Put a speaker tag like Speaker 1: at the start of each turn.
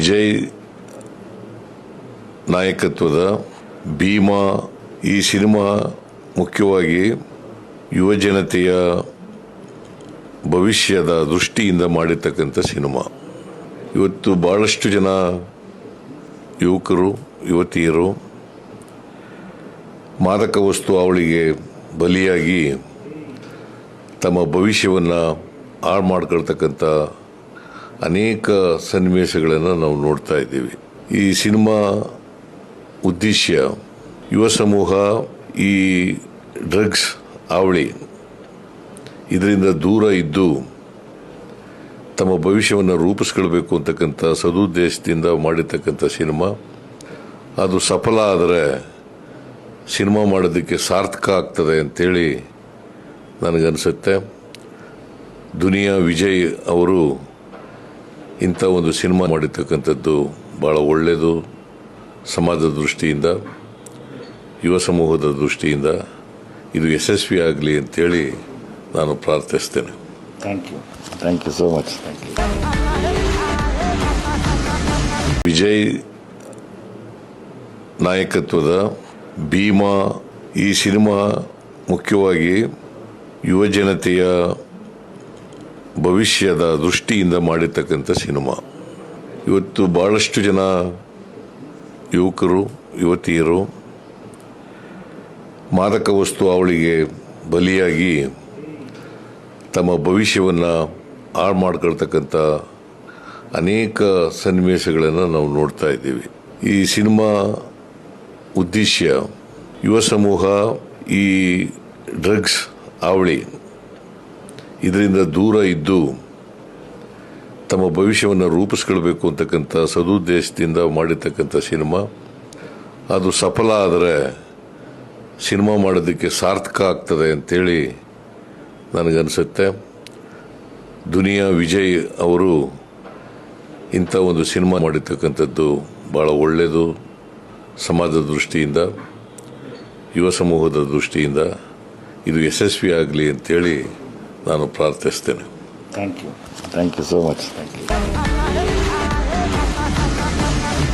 Speaker 1: ವಿಜಯ್ ನಾಯಕತ್ವದ ಭೀಮಾ ಈ ಸಿನಿಮಾ ಮುಖ್ಯವಾಗಿ ಯುವಜನತೆಯ ಭವಿಷ್ಯದ ದೃಷ್ಟಿಯಿಂದ ಮಾಡಿರ್ತಕ್ಕಂಥ ಸಿನಿಮಾ. ಇವತ್ತು ಭಾಳಷ್ಟು ಜನ ಯುವಕರು ಯುವತಿಯರು ಮಾದಕ ವಸ್ತು ಅವಳಿಗೆ ಬಲಿಯಾಗಿ ತಮ್ಮ ಭವಿಷ್ಯವನ್ನು ಹಾಳು ಮಾಡ್ಕೊಳ್ತಕ್ಕಂಥ ಅನೇಕ ಸನ್ನಿವೇಶಗಳನ್ನು ನಾವು ನೋಡ್ತಾ ಇದ್ದೀವಿ. ಈ ಸಿನಿಮಾ ಉದ್ದೇಶ ಯುವ ಸಮೂಹ ಈ ಡ್ರಗ್ಸ್ ಅವಳಿ ಇದರಿಂದ ದೂರ ಇದ್ದು ತಮ್ಮ ಭವಿಷ್ಯವನ್ನು ರೂಪಿಸ್ಕೊಳ್ಬೇಕು ಅಂತಕ್ಕಂಥ ಸದುದ್ದೇಶದಿಂದ ಮಾಡಿರ್ತಕ್ಕಂಥ ಸಿನಿಮಾ. ಅದು ಸಫಲ ಆದರೆ ಸಿನಿಮಾ ಮಾಡೋದಕ್ಕೆ ಸಾರ್ಥಕ ಆಗ್ತದೆ ಅಂತೇಳಿ ನನಗನ್ಸುತ್ತೆ. ದುನಿಯಾ ವಿಜಯ್ ಅವರು ಇಂಥ ಒಂದು ಸಿನಿಮಾ ಮಾಡಿರ್ತಕ್ಕಂಥದ್ದು ಭಾಳ ಒಳ್ಳೆಯದು. ಸಮಾಜದ ದೃಷ್ಟಿಯಿಂದ, ಯುವ ಸಮೂಹದ ದೃಷ್ಟಿಯಿಂದ ಇದು ಯಶಸ್ವಿ ಆಗಲಿ ಅಂತೇಳಿ ನಾನು ಪ್ರಾರ್ಥಿಸ್ತೇನೆ.
Speaker 2: Thank you so much.
Speaker 1: Vijay ನಾಯಕತ್ವದ ಭೀಮಾ ಈ ಸಿನಿಮಾ ಮುಖ್ಯವಾಗಿ ಯುವಜನತೆಯ ಭವಿಷ್ಯದ ದೃಷ್ಟಿಯಿಂದ ಮಾಡಿರ್ತಕ್ಕಂಥ ಸಿನಿಮಾ. ಇವತ್ತು ಭಾಳಷ್ಟು ಜನ ಯುವಕರು ಯುವತಿಯರು ಮಾದಕ ವಸ್ತು ಅವಳಿಗೆ ಬಲಿಯಾಗಿ ತಮ್ಮ ಭವಿಷ್ಯವನ್ನು ಹಾಳು ಮಾಡ್ಕೊಳ್ತಕ್ಕಂಥ ಅನೇಕ ಸನ್ನಿವೇಶಗಳನ್ನು ನಾವು ನೋಡ್ತಾ ಇದ್ದೀವಿ. ಈ ಸಿನಿಮಾ ಉದ್ದೇಶ ಯುವ ಸಮೂಹ ಈ ಡ್ರಗ್ಸ್ ಅವಳಿ ಇದರಿಂದ ದೂರ ಇದ್ದು ತಮ್ಮ ಭವಿಷ್ಯವನ್ನು ರೂಪಿಸ್ಕೊಳ್ಬೇಕು ಅಂತಕ್ಕಂಥ ಸದುದ್ದೇಶದಿಂದ ಮಾಡಿರ್ತಕ್ಕಂಥ ಸಿನಿಮಾ. ಅದು ಸಫಲ ಆದರೆ ಸಿನಿಮಾ ಮಾಡೋದಕ್ಕೆ ಸಾರ್ಥಕ ಆಗ್ತದೆ ಅಂತೇಳಿ ನನಗನ್ಸುತ್ತೆ. ದುನಿಯಾ ವಿಜಯ್ ಅವರು ಇಂಥ ಒಂದು ಸಿನಿಮಾ ಮಾಡಿರ್ತಕ್ಕಂಥದ್ದು ಭಾಳ ಒಳ್ಳೆಯದು. ಸಮಾಜದ ದೃಷ್ಟಿಯಿಂದ, ಯುವ ಸಮೂಹದ ದೃಷ್ಟಿಯಿಂದ ಇದು ಯಶಸ್ವಿ ಆಗಲಿ ಅಂತೇಳಿ ನಾನು ಪ್ರಾರ್ಥಿಸ್ತೇನೆ.
Speaker 2: Thank you so much.